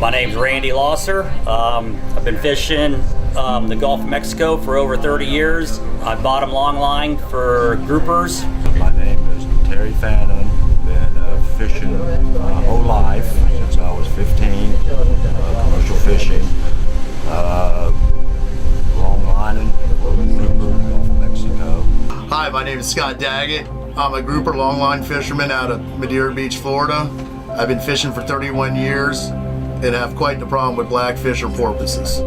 My name's Randy Losser. I've been fishing the Gulf of Mexico for over 30 years. I bottom long line for groupers. My name is Terry Fannin. Been fishing my whole life since I was 15. Commercial fishing, long lining, grouper, Gulf of Mexico. Hi, my name is Scott Daggett. I'm a grouper longline fisherman out of Madeira Beach, Florida. I've been fishing for 31 years and have quite the problem with blackfish or porpoises.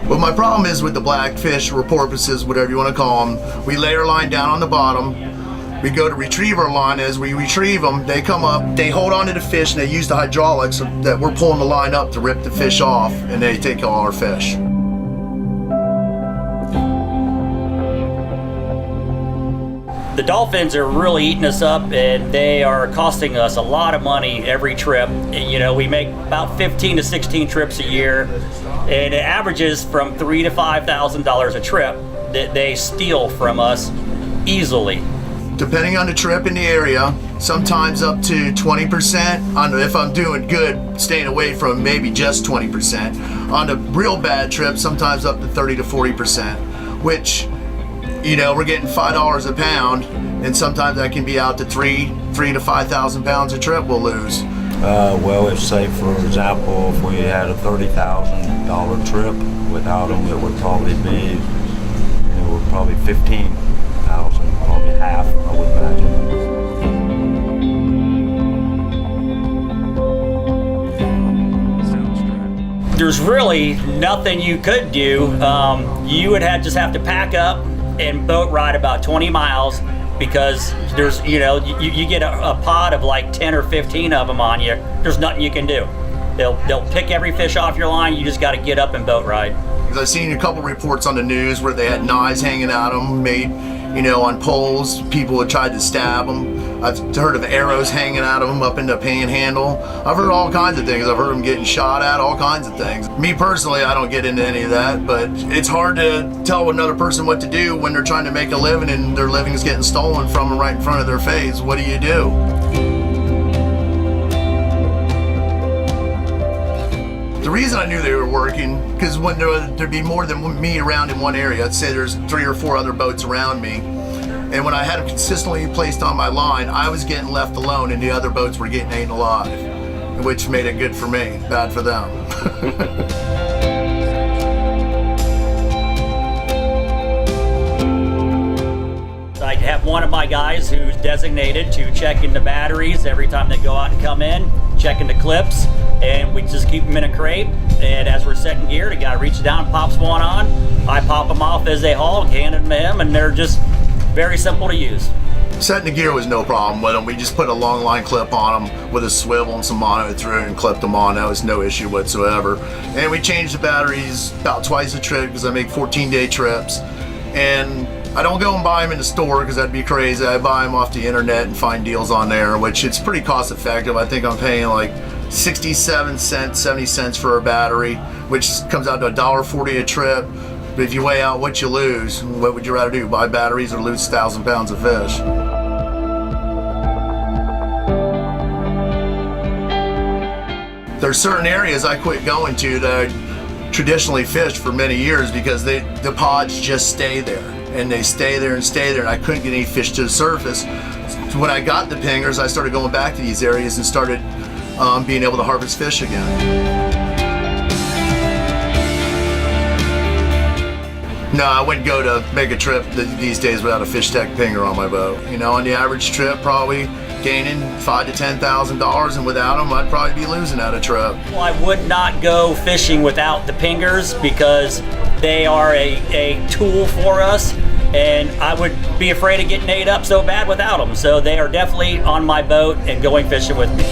What my problem is with the blackfish or porpoises, whatever you want to call them, we lay our line down on the bottom. We go to retrieve our line. As we retrieve them, they come up, they hold on to the fish, and they use the hydraulics that we're pulling the line up to rip the fish off, and they take all our fish. The dolphins are really eating us up, and they are costing us a lot of money every trip. You know, we make about 15 to 16 trips a year, and it averages from $3,000 to $5,000 a trip that they steal from us easily. Depending on the trip in the area, sometimes up to 20%. If I'm doing good, staying away from maybe just 20%. On a real bad trip, sometimes up to 30 to 40%, which, you know, we're getting $5 a pound, and sometimes that can be out to three to 5,000 pounds a trip we'll lose. Well, if say for example, if we had a $30,000 trip without them, it would probably be, probably 15,000, probably half, I would imagine. There's really nothing you could do. You would just have to pack up and boat ride about 20 miles, because there's, you get a pod of like 10 or 15 of them on you. There's nothing you can do. They'll pick every fish off your line. You just got to get up and boat ride. I've seen a couple reports on the news where they had knives hanging out of them, made, on poles. People had tried to stab them. I've heard of arrows hanging out of them up in the panhandle. I've heard all kinds of things. I've heard them getting shot at, all kinds of things. Me personally, I don't get into any of that, but it's hard to tell another person what to do when they're trying to make a living and their living is getting stolen from them right in front of their face. What do you do? The reason I knew they were working, because when there'd be more than me around in one area, I'd say there's 3 or 4 other boats around me, and when I had them consistently placed on my line, I was getting left alone and the other boats were getting eaten alive, which made it good for me, bad for them. I have one of my guys who's designated to check in the batteries every time they go out and come in, checking the clips, and we just keep them in a crate. And as we're setting gear, the guy reaches down, pops one on. I pop them off as they haul, hand them to him, and they're just very simple to use. Setting the gear was no problem with them. We just put a long line clip on them with a swivel and some mono through it and clipped them on. That was no issue whatsoever. And we changed the batteries about twice a trip because I make 14-day trips. And I don't go and buy them in the store because that'd be crazy. I buy them off the internet and find deals on there, which it's pretty cost effective. I think I'm paying like 67 cents, 70 cents for a battery, which comes out to $1.40 a trip. But if you weigh out what you lose, what would you rather do? Buy batteries or lose 1,000 pounds of fish? There's certain areas I quit going to that I traditionally fished for many years because the pods just stay there. And they stay there and stay there, and I couldn't get any fish to the surface. So when I got the pingers, I started going back to these areas and started being able to harvest fish again. No, I wouldn't go to make a trip these days without a fish tech pinger on my boat. On the average trip, probably gaining $5,000 to $10,000, and without them, I'd probably be losing out a trip. Well, I would not go fishing without the pingers because they are a tool for us, and I would be afraid of getting ate up so bad without them. So they are definitely on my boat and going fishing with me.